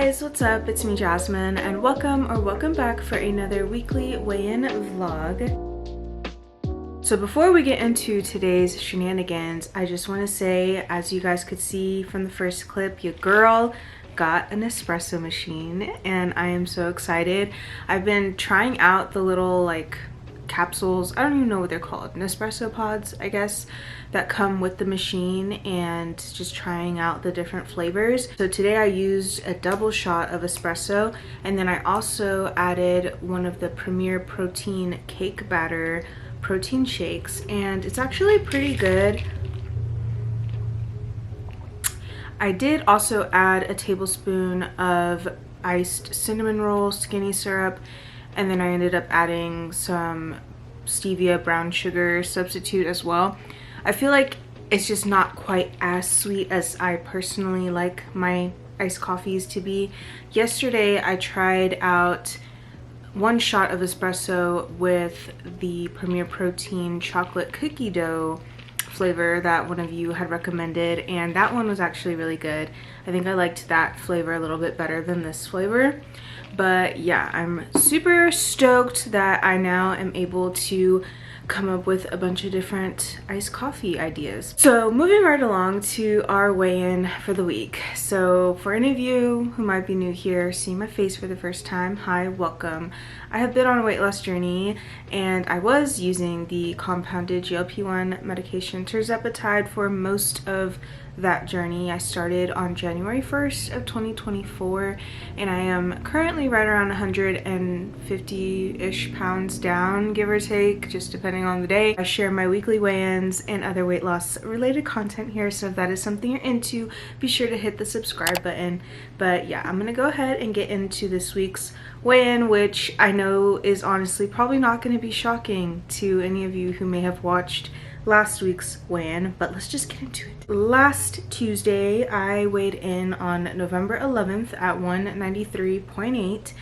guys, what's up? It's me, Jasmine, and welcome back for another weekly weigh-in vlog. So before we get into today's shenanigans, I just want to say, as you guys could see from the first clip, your girl got an espresso machine and I am so excited. I've been trying out the little capsules, I don't even know what they're called, Nespresso pods, I guess, that come with the machine, and just trying out the different flavors. So today I used a double shot of espresso, and then I also added one of the Premier Protein cake batter protein shakes, and it's actually pretty good. I did also add a tablespoon of iced cinnamon roll skinny syrup, and then I ended up adding some stevia brown sugar substitute as well. I feel like it's just not quite as sweet as I personally like my iced coffees to be. Yesterday I tried out one shot of espresso with the Premier Protein chocolate cookie dough flavor that one of you had recommended, and that one was actually really good. I think I liked that flavor a little bit better than this flavor. But yeah, I'm super stoked that I now am able to come up with a bunch of different iced coffee ideas. So moving right along to our weigh-in for the week. So for any of you who might be new here, seeing my face for the first time, hi, welcome. I have been on a weight loss journey, and I was using the compounded GLP-1 medication tirzepatide for most of that journey. I started on January 1st of 2024, and I am currently right around 150-ish pounds down, give or take, just depending on the day. I share my weekly weigh-ins and other weight loss related content here, so if that is something you're into, be sure to hit the subscribe button. But yeah, I'm gonna go ahead and get into this week's weigh-in, which I know is honestly probably not going to be shocking to any of you who may have watched last week's weigh-in, but let's just get into it. Last Tuesday I weighed in on November 11th at 193.8.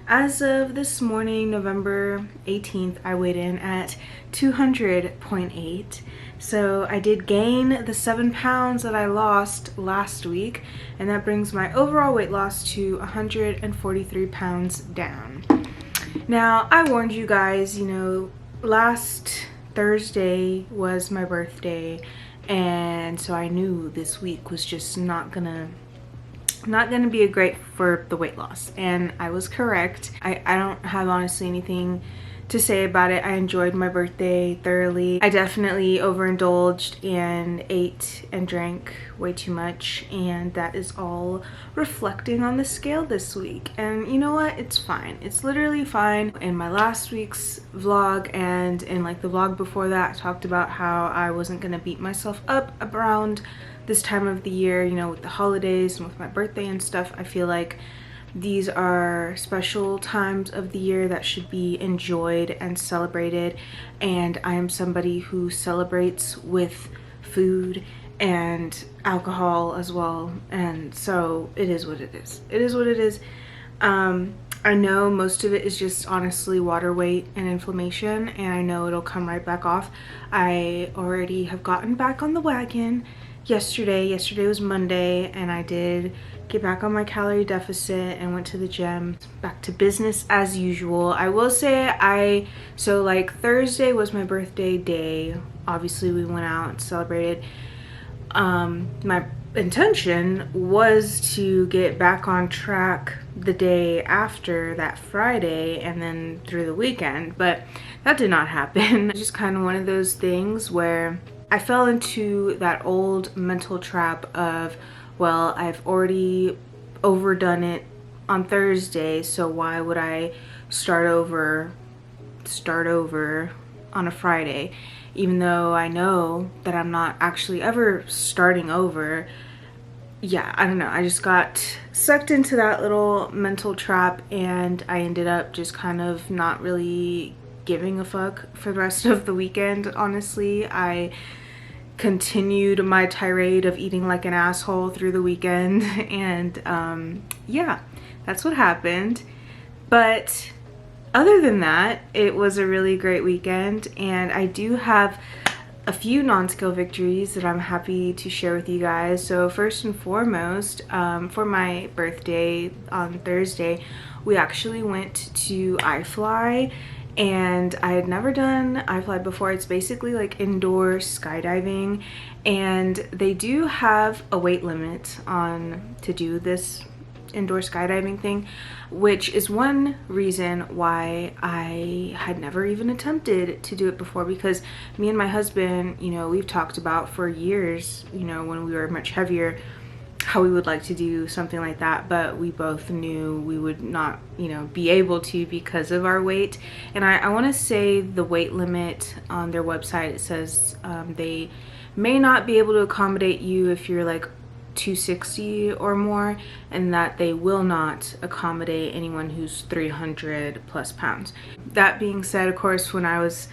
As of this morning, November 18th, I weighed in at 200.8. So I did gain the 7 pounds that I lost last week, and that brings my overall weight loss to 143 pounds down. Now, I warned you guys, you know, last Thursday was my birthday, and so I knew this week was just not gonna be a great for the weight loss, and I was correct. I don't have honestly anything to say about it. I enjoyed my birthday thoroughly. I definitely overindulged and ate and drank way too much, and that is all reflecting on the scale this week. And you know what? It's fine. It's literally fine. In my last week's vlog and in the vlog before that, I talked about how I wasn't gonna beat myself up around this time of the year, you know, with the holidays and with my birthday and stuff. I feel like these are special times of the year that should be enjoyed and celebrated, and I am somebody who celebrates with food and alcohol as well, and so it is what it is. It is what it is. I know most of it is just honestly water weight and inflammation, and I know it'll come right back off. I already have gotten back on the wagon yesterday. Yesterday was Monday, and I did get back on my calorie deficit and went to the gym. Back to business as usual. I will say Thursday was my birthday day. Obviously we went out and celebrated. My intention was to get back on track the day after that Friday and then through the weekend, but that did not happen. It's just kind of one of those things where I fell into that old mental trap of, well, I've already overdone it on Thursday, so why would I start over on a Friday, even though I know that I'm not actually ever starting over. Yeah, I don't know, I just got sucked into that little mental trap, and I ended up just kind of not really giving a fuck for the rest of the weekend. Honestly, I continued my tirade of eating like an asshole through the weekend, and yeah, that's what happened. But other than that, it was a really great weekend, and I do have a few non-scale victories that I'm happy to share with you guys. So first and foremost, for my birthday on Thursday, we actually went to iFly, and I had never done iFly before. It's basically like indoor skydiving, and they do have a weight limit on to do this indoor skydiving thing, which is one reason why I had never even attempted to do it before, because me and my husband, you know, we've talked about for years, you know, when we were much heavier, how we would like to do something like that, but we both knew we would not, you know, be able to because of our weight. And I want to say the weight limit on their website, it says they may not be able to accommodate you if you're like 260 or more, and that they will not accommodate anyone who's 300 plus pounds. That being said, of course, when I was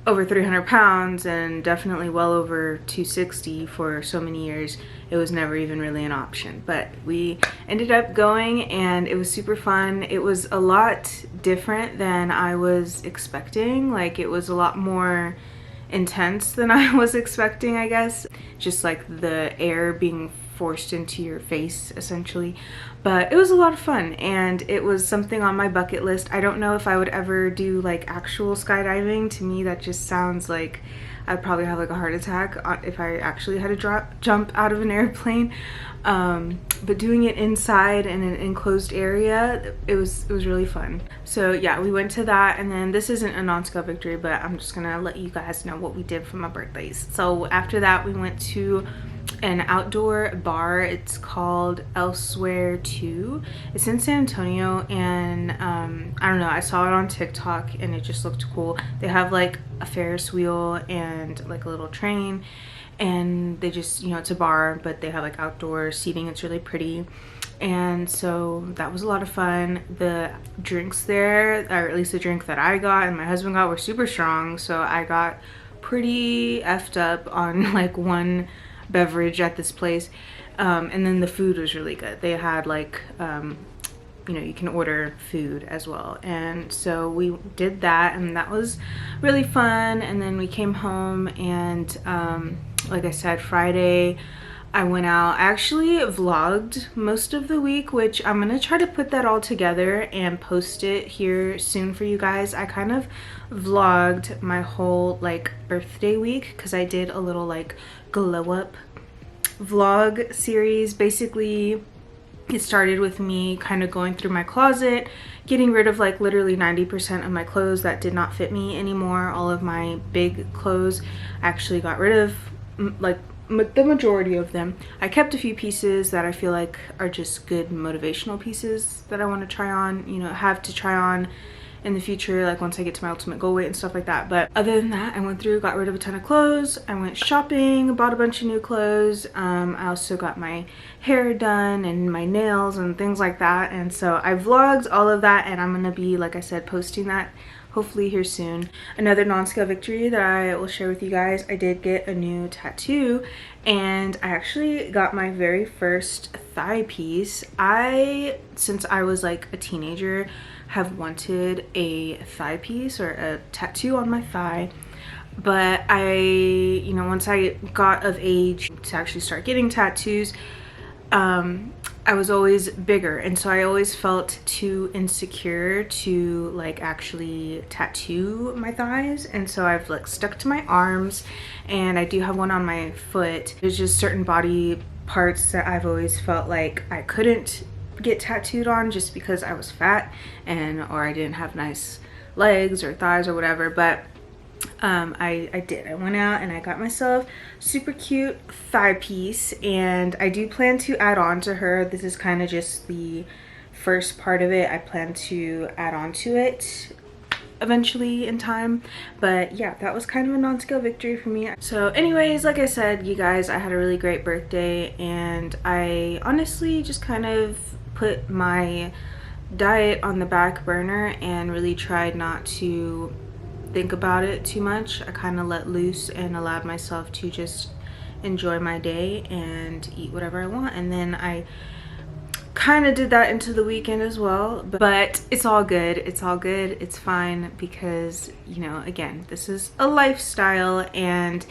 over 300 pounds and definitely well over 260 for so many years, it was never even really an option. But we ended up going, and it was super fun. It was a lot different than I was expecting. Like, it was a lot more intense than I was expecting, I guess. Just like the air being forced into your face, essentially. But it was a lot of fun, and it was something on my bucket list. I don't know if I would ever do like actual skydiving. To me, that just sounds like I'd probably have like a heart attack if I actually had to jump out of an airplane. But doing it inside in an enclosed area, it was really fun. So yeah, we went to that, and then this isn't a non-scale victory, but I'm just gonna let you guys know what we did for my birthdays. So after that, we went to an outdoor bar. It's called Elsewhere 2. It's in San Antonio, and I don't know, I saw it on TikTok and it just looked cool. They have like a Ferris wheel and like a little train, and they just, you know, it's a bar, but they have like outdoor seating. It's really pretty, and so that was a lot of fun. The drinks there, or at least the drink that I got and my husband got, were super strong, so I got pretty effed up on like one beverage at this place. And then the food was really good. They had like you know, you can order food as well, and so we did that, and that was really fun. And then we came home, and like I said, Friday I went out. I actually vlogged most of the week, which I'm gonna try to put that all together and post it here soon for you guys. I kind of vlogged my whole like birthday week, because I did a little like glow up vlog series. Basically, it started with me kind of going through my closet, getting rid of like literally 90% of my clothes that did not fit me anymore. All of my big clothes I actually got rid of, like the majority of them. I kept a few pieces that I feel like are just good motivational pieces that I want to try on, you know, have to try on in the future, like once I get to my ultimate goal weight and stuff like that. But other than that, I went through, got rid of a ton of clothes. I went shopping, bought a bunch of new clothes. I also got my hair done and my nails and things like that. And so I vlogged all of that, and I'm gonna be, like I said, posting that hopefully here soon. Another non-scale victory that I will share with you guys, I did get a new tattoo, and I actually got my very first thigh piece. Since I was like a teenager, have wanted a thigh piece or a tattoo on my thigh, but you know, once I got of age to actually start getting tattoos, I was always bigger, and so I always felt too insecure to like actually tattoo my thighs, and so I've like stuck to my arms, and I do have one on my foot. There's just certain body parts that I've always felt like I couldn't get tattooed on just because I was fat or I didn't have nice legs or thighs or whatever. But I did. I went out and I got myself super cute thigh piece, and I do plan to add on to her. This is kind of just the first part of it. I plan to add on to it eventually in time. But yeah, that was kind of a non-scale victory for me. So anyways, like I said, you guys, I had a really great birthday, and I honestly just kind of put my diet on the back burner and really tried not to think about it too much. I kind of let loose and allowed myself to just enjoy my day and eat whatever I want. And then I kind of did that into the weekend as well, but it's all good. It's all good. It's fine because, you know, again, this is a lifestyle, and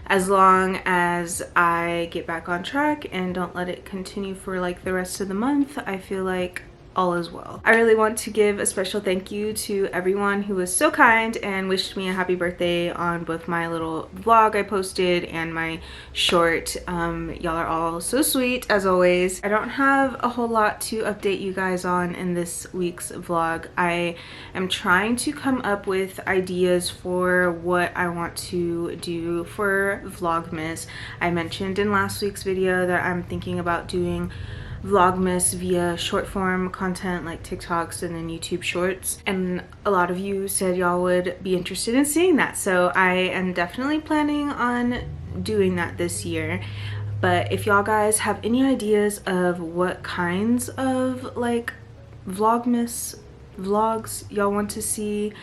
as long as I get back on track and don't let it continue for like the rest of the month, I feel like all is well. I really want to give a special thank you to everyone who was so kind and wished me a happy birthday on both my little vlog I posted and my short. Y'all are all so sweet as always. I don't have a whole lot to update you guys on in this week's vlog. I am trying to come up with ideas for what I want to do for Vlogmas. I mentioned in last week's video that I'm thinking about doing Vlogmas via short form content like TikToks and then YouTube shorts, and a lot of you said y'all would be interested in seeing that, so I am definitely planning on doing that this year. But if y'all guys have any ideas of what kinds of like Vlogmas vlogs y'all want to see,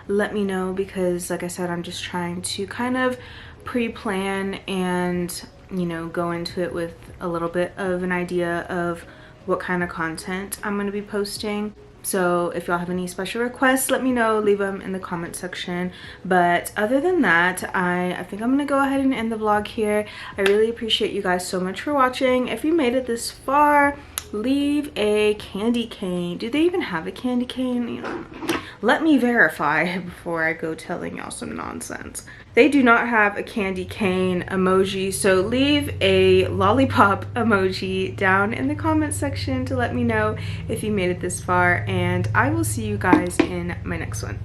let me know, because like I said, I'm just trying to kind of pre-plan and, you know, go into it with a little bit of an idea of what kind of content I'm going to be posting. So if y'all have any special requests, let me know, leave them in the comment section. But other than that, I think I'm going to go ahead and end the vlog here. I really appreciate you guys so much for watching. If you made it this far, leave a candy cane. Do they even have a candy cane? You know, let me verify before I go telling y'all some nonsense. They do not have a candy cane emoji, so leave a lollipop emoji down in the comment section to let me know if you made it this far, and I will see you guys in my next one.